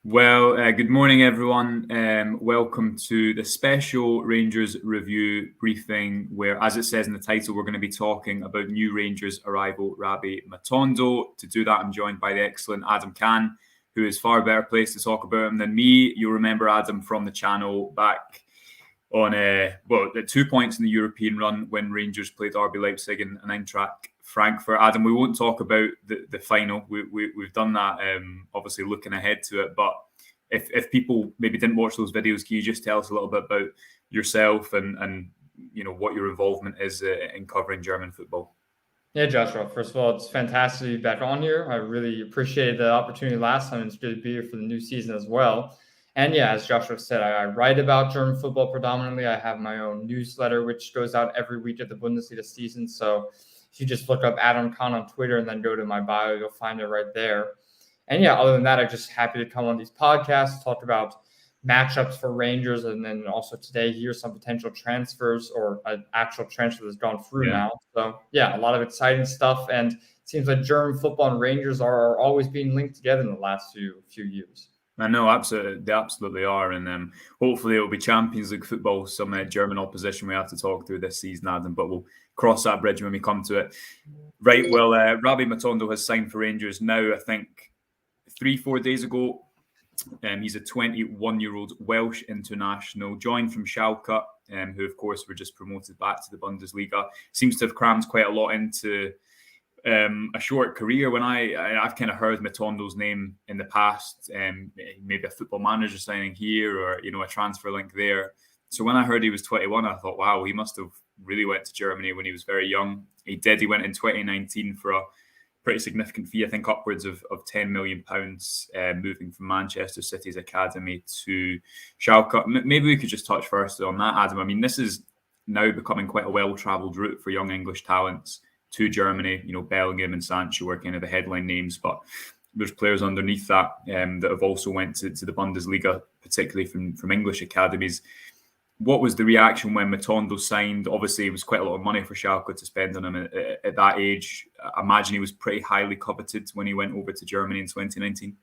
Well, good morning, everyone. Welcome to the special Rangers review briefing, where, as it says in the title, we're going to be talking about new Rangers arrival, Rabbi Matondo. To do that, I'm joined by the excellent Adam Kahn, who is far better placed to talk about him than me. You'll remember Adam from the channel back on the 2 points in the European run when Rangers played RB Leipzig and Eintracht Frankfurt. Adam, we won't talk about the final. We've done that, obviously looking ahead to it. But if people maybe didn't watch those videos, can you just tell us a little bit about yourself and what your involvement is in covering German football? Yeah, Joshua, first of all, it's fantastic to be back on here. I really appreciated the opportunity last time. It's good to be here for the new season as well. And yeah, as Joshua said, I write about German football predominantly. I have my own newsletter, which goes out every week of the Bundesliga season. So if you just look up Adam Kahn on Twitter and then go to my bio, you'll find it right there. And yeah, other than that, I'm just happy to come on these podcasts, talk about matchups for Rangers, and then also today here's some potential transfers or an actual transfer that's gone through now. So yeah, a lot of exciting stuff. And it seems like German football and Rangers are always being linked together in the last few years. I know, absolutely, they absolutely are, and hopefully it'll be Champions League football, some German opposition we have to talk through this season, Adam, but we'll cross that bridge when we come to it. Right, well, Rabbi Matondo has signed for Rangers now, I think, 3-4 days ago. He's a 21-year-old Welsh international, joined from Schalke, who, of course, were just promoted back to the Bundesliga. Seems to have crammed quite a lot into a short career. When I've kind of heard Matondo's name in the past, maybe a Football Manager signing here or a transfer link there. So when I heard he was 21, I thought, wow, he must have really went to Germany when he was very young. He did. He went in 2019 for a pretty significant fee, I think upwards of £10 million, moving from Manchester City's academy to Schalke. Maybe we could just touch first on that, Adam. I mean, this is now becoming quite a well-travelled route for young English talents to Germany. Bellingham and Sancho are kind of the headline names, but there's players underneath that that have also went to the Bundesliga, particularly from English academies. What was the reaction when Matondo signed? Obviously, it was quite a lot of money for Schalke to spend on him at that age. I imagine he was pretty highly coveted when he went over to Germany in 2019.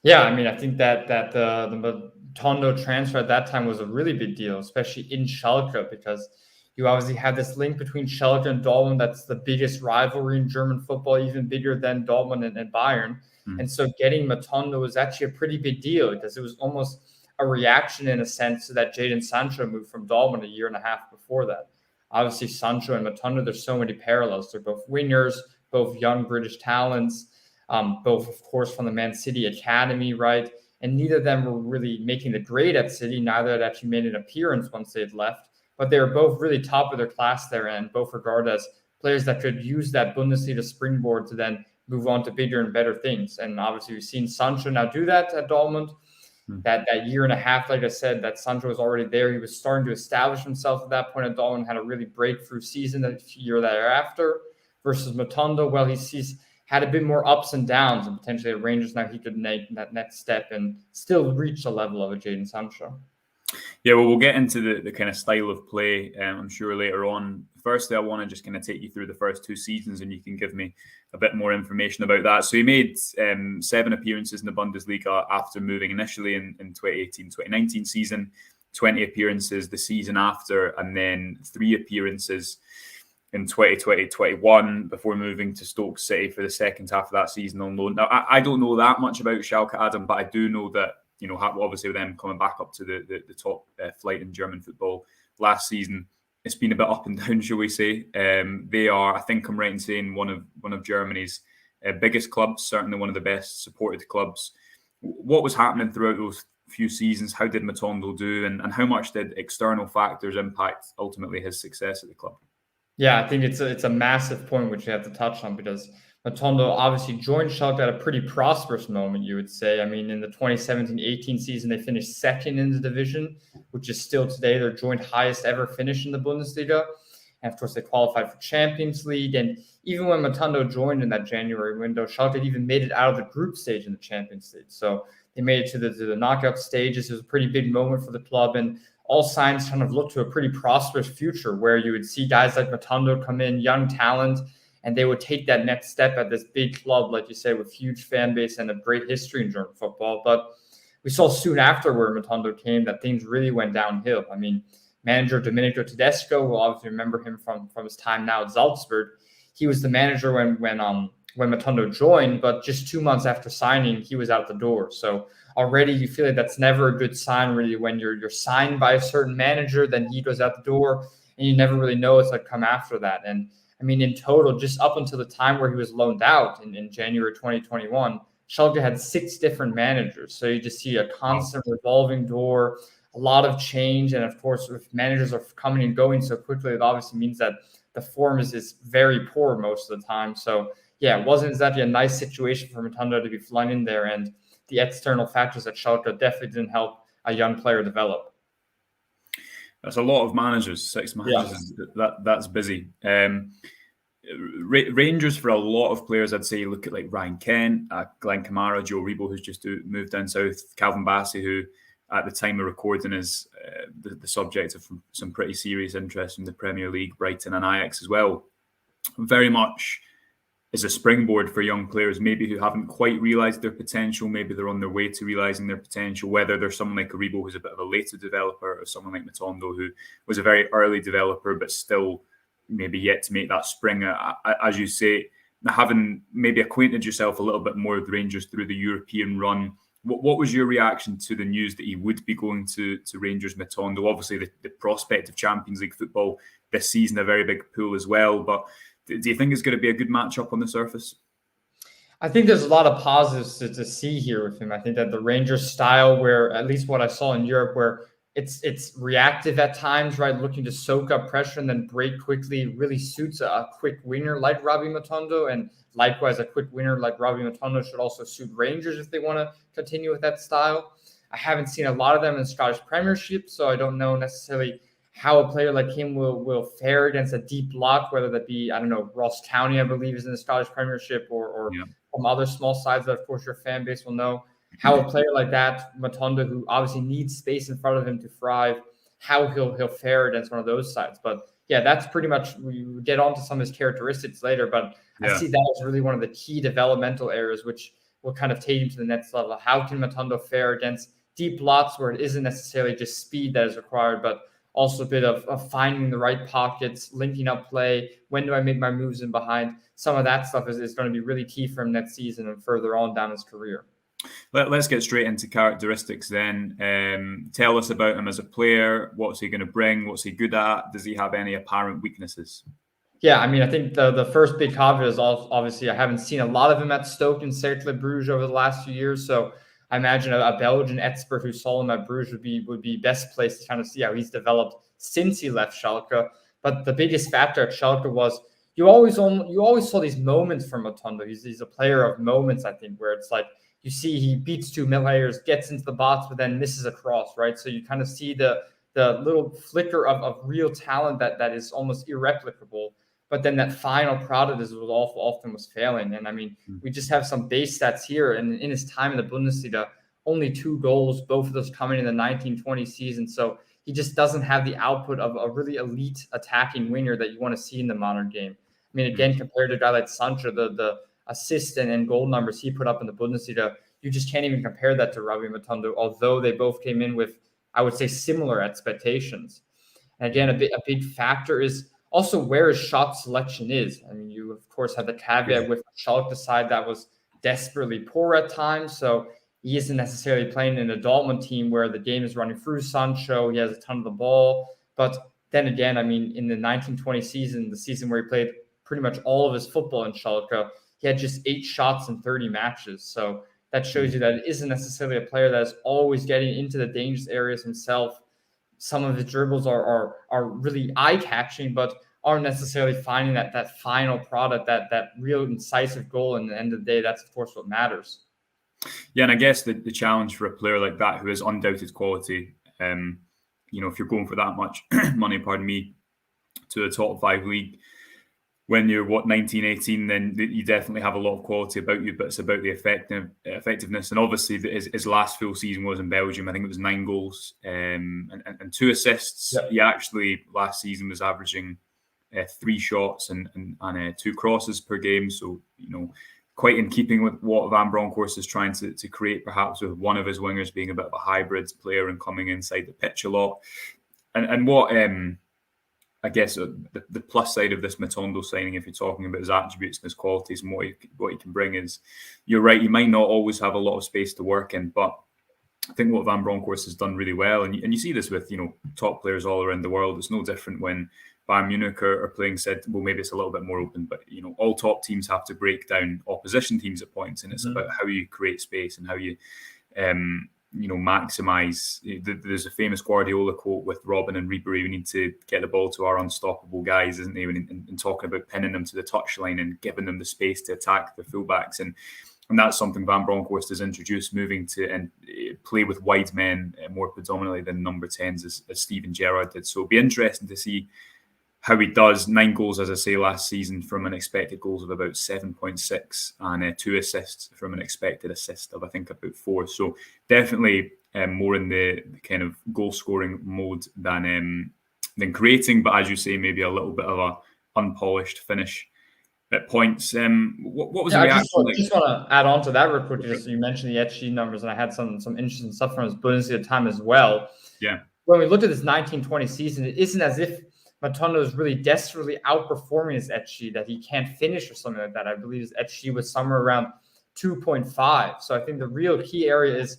Yeah, I mean, I think that the Matondo transfer at that time was a really big deal, especially in Schalke, because you obviously have this link between Schalke and Dortmund. That's the biggest rivalry in German football, even bigger than Dortmund and Bayern. And so getting Matondo was actually a pretty big deal because it was almost a reaction in a sense to that Jadon Sancho moved from Dortmund a year and a half before that. Obviously, Sancho and Matondo, there's so many parallels. They're both wingers, both young British talents, both, of course, from the Man City academy, right? And neither of them were really making the grade at City. Neither had actually made an appearance once they had left. But they were both really top of their class there and both regarded as players that could use that Bundesliga springboard to then move on to bigger and better things. And obviously, we've seen Sancho now do that at Dortmund. That year and a half, like I said, that Sancho was already there. He was starting to establish himself at that point at Dortmund, had a really breakthrough season the year thereafter. Versus Matondo, well, he's had a bit more ups and downs, and potentially at Rangers now he could make that next step and still reach the level of a Jadon Sancho. Yeah, well, we'll get into the kind of style of play, I'm sure, later on. Firstly, I want to just kind of take you through the first two seasons and you can give me a bit more information about that. So he made 7 appearances in the Bundesliga after moving initially in 2018-2019 season, 20 appearances the season after, and then 3 appearances in 2020-21 before moving to Stoke City for the second half of that season on loan. Now, I don't know that much about Schalke, Adam, but I do know that obviously with them coming back up to the top flight in German football last season, it's been a bit up and down, shall we say. They are, I think I'm right in saying, one of Germany's biggest clubs, certainly one of the best supported clubs. What was happening throughout those few seasons? How did Matondo do? And how much did external factors impact ultimately his success at the club? Yeah, I think it's a massive point which you have to touch on because Matondo obviously joined Schalke at a pretty prosperous moment, you would say. I mean, in the 2017-18 season, they finished second in the division, which is still today their joint highest ever finish in the Bundesliga. And of course, they qualified for Champions League. And even when Matondo joined in that January window, Schalke even made it out of the group stage in the Champions League. So they made it to the knockout stages. It was a pretty big moment for the club. And all signs kind of look to a pretty prosperous future where you would see guys like Matondo come in, young talent, and they would take that next step at this big club, like you say, with huge fan base and a great history in German football. But we saw soon after where Matondo came that things really went downhill. I mean, manager Domenico Tedesco, we'll obviously remember him from his time now at Salzburg. He was the manager when Matondo joined, but just 2 months after signing, he was out the door. So already you feel like that's never a good sign, really, when you're signed by a certain manager, then he goes out the door, and you never really know what's going to come after that. And I mean, in total, just up until the time where he was loaned out in January 2021, Schalke had 6 different managers. So you just see a constant revolving door, a lot of change. And of course, if managers are coming and going so quickly, it obviously means that the form is very poor most of the time. So yeah, it wasn't exactly a nice situation for Matondo to be flung in there. And the external factors at Schalke definitely didn't help a young player develop. That's a lot of managers, 6 managers. Yeah. That's busy. Rangers, for a lot of players, I'd say, look at like Ryan Kent, Glenn Kamara, Joe Rebo, who's just moved down south, Calvin Bassey, who at the time of recording is the subject of some pretty serious interest in the Premier League, Brighton and Ajax as well. Very much is a springboard for young players, maybe who haven't quite realised their potential. Maybe they're on their way to realising their potential, whether there's someone like Aribo, who's a bit of a later developer, or someone like Matondo, who was a very early developer, but still maybe yet to make that spring. As you say, having maybe acquainted yourself a little bit more with the Rangers through the European run, what was your reaction to the news that he would be going to Rangers, Matondo? Obviously, the prospect of Champions League football this season, a very big pool as well, but do you think it's going to be a good matchup on the surface? I think there's a lot of positives to see here with him. I think that the Rangers style, where at least what I saw in Europe, where it's reactive at times, right, looking to soak up pressure and then break quickly, really suits a quick winner like Rabbi Matondo. And likewise, a quick winner like Rabbi Matondo should also suit Rangers if they want to continue with that style. I haven't seen a lot of them in Scottish Premiership, so I don't know necessarily how a player like him will fare against a deep block, whether that be, I don't know, Ross County, I believe, is in the Scottish Premiership, or from other small sides that, of course, your fan base will know. How a player like that, Matondo, who obviously needs space in front of him to thrive, how he'll fare against one of those sides. But yeah, that's pretty much, we get onto some of his characteristics later, but I see that as really one of the key developmental areas, which will kind of take him to the next level. How can Matondo fare against deep blocks where it isn't necessarily just speed that is required, but also a bit of finding the right pockets, linking up play. When do I make my moves in behind? Some of that stuff is going to be really key for him next season and further on down his career. Let's get straight into characteristics then. Tell us about him as a player. What's he going to bring? What's he good at? Does he have any apparent weaknesses? Yeah, I mean, I think the first big caveat is obviously I haven't seen a lot of him at Stoke and Cercle Bruges over the last few years, so I imagine a Belgian expert who saw him at Bruges would be best placed to kind of see how he's developed since he left Schalke. But the biggest factor at Schalke was you always saw these moments from Matondo. He's a player of moments, I think, where it's like you see he beats 2 players, gets into the box, but then misses a cross, right? So you kind of see the little flicker of real talent that is almost irreplicable. But then that final product is what often was failing. And I mean, we just have some base stats here. And in his time in the Bundesliga, only 2 goals, both of those coming in the 1920 season. So he just doesn't have the output of a really elite attacking winger that you want to see in the modern game. I mean, again, compared to a guy like Sancho, the assist and goal numbers he put up in the Bundesliga, you just can't even compare that to Rabbi Matondo, although they both came in with, I would say, similar expectations. And again, a big factor is also where his shot selection is. I mean, you, of course, have the caveat with Schalke side that was desperately poor at times. So he isn't necessarily playing in a Dortmund team where the game is running through Sancho. He has a ton of the ball. But then again, I mean, in the 1920 season, the season where he played pretty much all of his football in Schalke, he had just 8 shots in 30 matches. So that shows you that it isn't necessarily a player that is always getting into the dangerous areas himself. Some of his dribbles are really eye-catching, but aren't necessarily finding that final product, that real incisive goal. And at the end of the day, that's, of course, what matters. Yeah, and I guess the challenge for a player like that who has undoubted quality, if you're going for that much money, to the top 5 league, when you're 19, 18, then you definitely have a lot of quality about you, but it's about the effectiveness. And obviously his last full season was in Belgium. I think it was 9 goals and 2 assists. Yeah. He actually last season was averaging 3 shots and 2 crosses per game. So, quite in keeping with what Van Bronckhorst is trying to create, perhaps with one of his wingers being a bit of a hybrid player and coming inside the pitch a lot. And what I guess the plus side of this Matondo signing, if you're talking about his attributes and his qualities and what he can bring, is you're right, he might not always have a lot of space to work in, but I think what Van Bronckhorst has done really well, and you see this with top players all around the world. It's no different when Bayern Munich are playing said, well, maybe it's a little bit more open, but all top teams have to break down opposition teams at points, and it's about how you create space and how you maximize. There's a famous Guardiola quote with Robin and Ribery: "We need to get the ball to our unstoppable guys," isn't he? And talking about pinning them to the touchline and giving them the space to attack the fullbacks, and that's something Van Bronckhorst has introduced, moving to and play with wide men more predominantly than number 10s, as Steven Gerrard did. So it'll be interesting to see how he does. 9 goals, as I say, last season from an expected goals of about 7.6 and 2 assists from an expected assist of, I think, about 4. So definitely more in the kind of goal scoring mode than creating. But as you say, maybe a little bit of a unpolished finish at points. What was the reaction? I just want to add on to that real quick. Just you mentioned the XG numbers, and I had some interesting stuff from his Bundesliga time as well. Yeah. When we looked at this 1920 season, it isn't as if Matondo is really desperately outperforming his XG, that he can't finish or something like that. I believe his XG was somewhere around 2.5. So I think the real key area is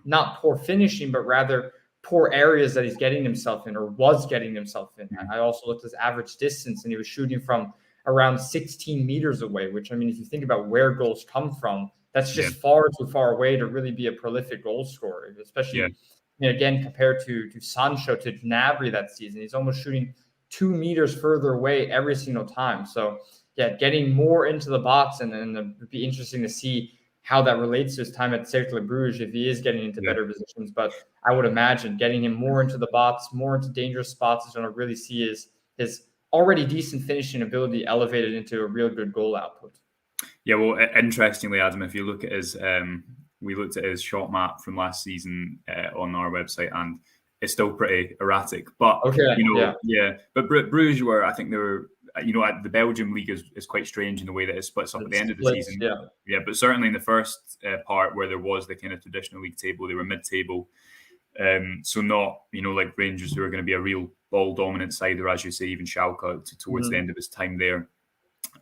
not poor finishing, but rather poor areas that he's getting himself in or was getting himself in. I also looked at his average distance, and he was shooting from around 16 meters away, which, I mean, if you think about where goals come from, that's just far too far away to really be a prolific goal scorer, especially, again, compared to Sancho, to Gnabry that season. He's almost shooting 2 meters further away every single time. So, getting more into the box, and it'd be interesting to see how that relates to his time at Cercle Bruges, if he is getting into better positions. But I would imagine getting him more into the box, more into dangerous spots, is going to really see his already decent finishing ability elevated into a real good goal output. Yeah, well, interestingly, Adam, if you look at his, we looked at his shot map from last season on our website, and it's still pretty erratic. But but Bruges were, I think they were, the Belgium league is quite strange in the way that it splits up at the end of the season. But certainly in the first part, where there was the kind of traditional league table, they were mid-table. So not, like Rangers, who are going to be a real ball dominant side, or as you say, even Schalke towards the end of his time there.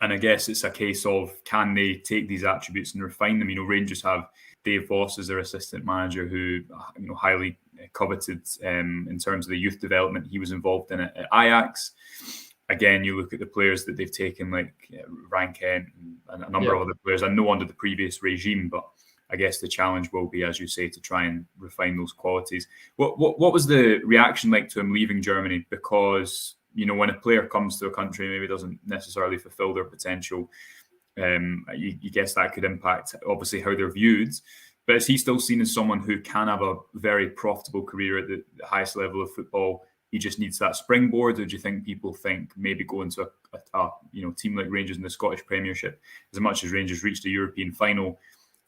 And I guess it's a case of, can they take these attributes and refine them? Rangers have Dave Voss as their assistant manager, who highly coveted in terms of the youth development he was involved in at Ajax. Again, you look at the players that they've taken, like Ryan Kent and a number of other players, I know under the previous regime, but I guess the challenge will be, as you say, to try and refine those qualities. What was the reaction like to him leaving Germany? Because, when a player comes to a country and maybe doesn't necessarily fulfill their potential, you guess that could impact, obviously, how they're viewed. But is he still seen as someone who can have a very profitable career at the highest level of football? He just needs that springboard, or do you think people think maybe going to a team like Rangers in the Scottish Premiership, as much as Rangers reached a European final,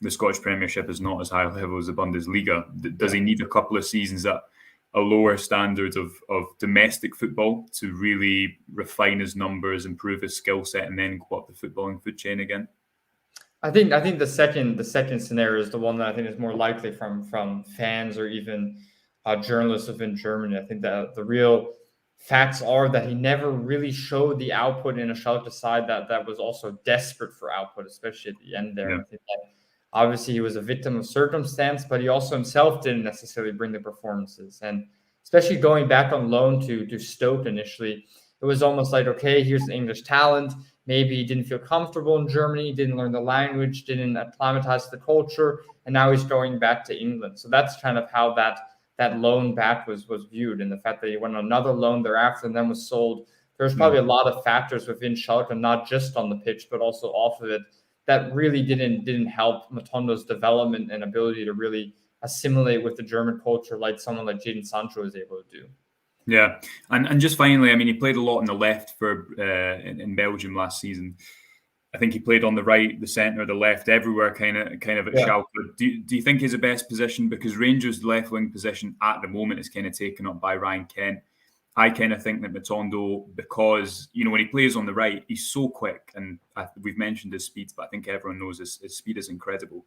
the Scottish Premiership is not as high level as the Bundesliga? Does he need a couple of seasons at a lower standard of domestic football to really refine his numbers, improve his skill set, and then go up the footballing food chain again? I think the second scenario is the one that I think is more likely from fans or even journalists within Germany. I think that the real facts are that he never really showed the output in a Schalke side that was also desperate for output, especially at the end there. I think that obviously he was a victim of circumstance, but he also himself didn't necessarily bring the performances. And especially going back on loan to Stoke initially, it was almost like, okay, here's the English talent. Maybe he didn't feel comfortable in Germany, didn't learn the language, didn't acclimatize to the culture, and now he's going back to England. So that's kind of how that loan back was viewed, and the fact that he went on another loan thereafter and then was sold. There's probably a lot of factors within Schalke, not just on the pitch, but also off of it, that really didn't help Matondo's development and ability to really assimilate with the German culture like someone like Jadon Sancho was able to do. Yeah, and just finally, I mean, he played a lot on the left for in Belgium last season. I think he played on the right, the centre, the left, everywhere, kind of at Schalke. Do you think he's the best position? Because Rangers' left wing position at the moment is kind of taken up by Ryan Kent. I kind of think that Matondo, because, when he plays on the right, he's so quick, and we've mentioned his speed, but I think everyone knows his speed is incredible.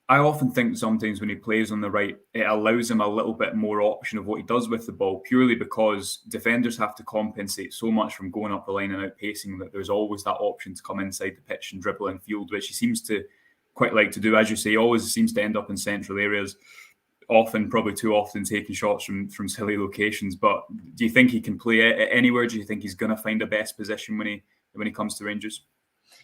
I often think sometimes when he plays on the right, it allows him a little bit more option of what he does with the ball, purely because defenders have to compensate so much from going up the line and outpacing that there's always that option to come inside the pitch and dribble in field, which he seems to quite like to do. As you say, he always seems to end up in central areas, probably too often taking shots from silly locations. But do you think he can play anywhere? Do you think he's going to find a best position when he comes to Rangers?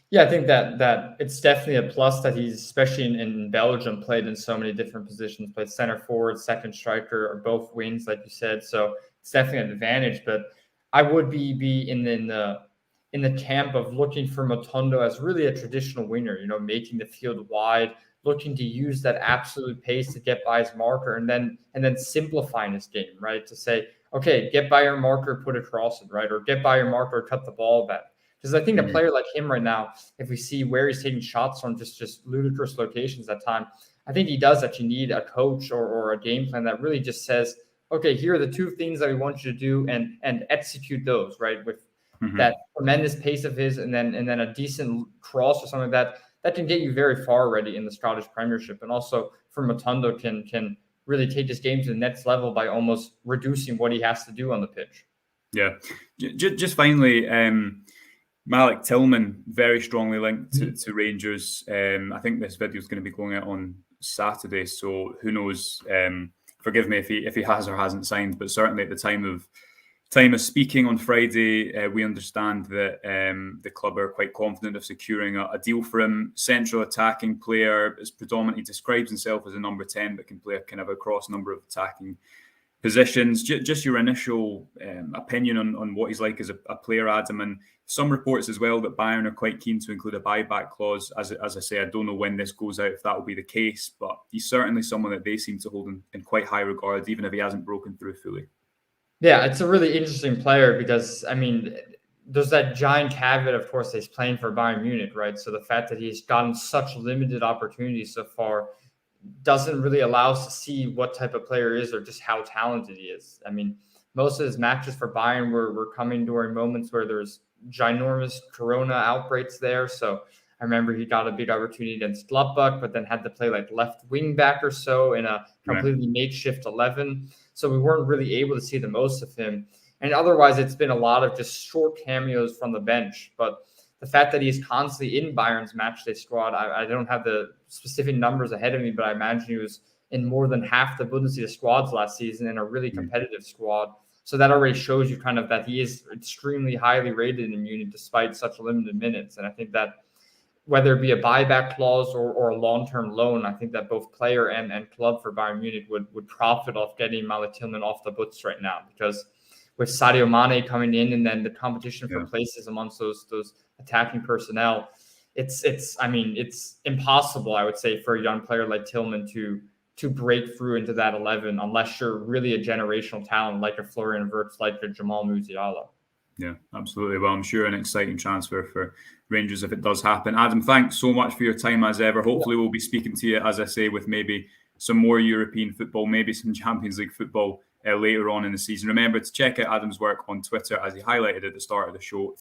Yeah, I think that it's definitely a plus that he's, especially in Belgium, played in so many different positions, played center forward, second striker, or both wings, like you said. So it's definitely an advantage. But I would be in the camp of looking for Matondo as really a traditional winger, making the field wide, looking to use that absolute pace to get by his marker, and then simplifying his game, right? To say, okay, get by your marker, put it across it, right? Or get by your marker, cut the ball back. Because I think a player like him right now, if we see where he's taking shots from just ludicrous locations at time, I think he does actually need a coach or a game plan that really just says, okay, here are the two things that we want you to do, and execute those, right? With that tremendous pace of his, and then a decent cross or something that can get you very far already in the Scottish Premiership. And also for Matondo can really take his game to the next level by almost reducing what he has to do on the pitch. Yeah. Just finally, Malik Tillman, very strongly linked to Rangers. I think this video is going to be going out on Saturday, so who knows? Forgive me if he has or hasn't signed, but certainly at the time of speaking on Friday, we understand that the club are quite confident of securing a deal for him. Central attacking player, is predominantly describes himself as a number 10, but can play a kind of across number of attacking positions. Just your initial opinion on what he's like as a player, Adam, and some reports as well that Bayern are quite keen to include a buyback clause. As I say, I don't know when this goes out, if that will be the case, but he's certainly someone that they seem to hold in quite high regard, even if he hasn't broken through fully. Yeah, it's a really interesting player because, there's that giant caveat, of course, that he's playing for Bayern Munich, right? So the fact that he's gotten such limited opportunities so far doesn't really allow us to see what type of player he is or just how talented he is. Most of his matches for Bayern were coming during moments where there's ginormous corona outbreaks there. So I remember he got a big opportunity against Gladbach, but then had to play like left wing back or so in a completely makeshift 11. So we weren't really able to see the most of him. And otherwise, it's been a lot of just short cameos from the bench. But the fact that he's constantly in Bayern's matchday squad, I don't have the specific numbers ahead of me, but I imagine he was in more than half the Bundesliga squads last season in a really competitive squad. So that already shows you kind of that he is extremely highly rated in Munich despite such limited minutes. And I think that whether it be a buyback clause or a long-term loan, I think that both player and club for Bayern Munich would profit off getting Malik Tillman off the books right now, because with Sadio Mane coming in and then the competition for places amongst those attacking personnel, it's impossible, I would say, for a young player like Tillman to break through into that 11 unless you're really a generational talent like a Florian Wirtz, like a Jamal Musiala. Yeah, absolutely. Well, I'm sure an exciting transfer for Rangers if it does happen. Adam, thanks so much for your time as ever. Hopefully we'll be speaking to you, as I say, with maybe some more European football, maybe some Champions League football later on in the season. Remember to check out Adam's work on Twitter, as he highlighted at the start of the show,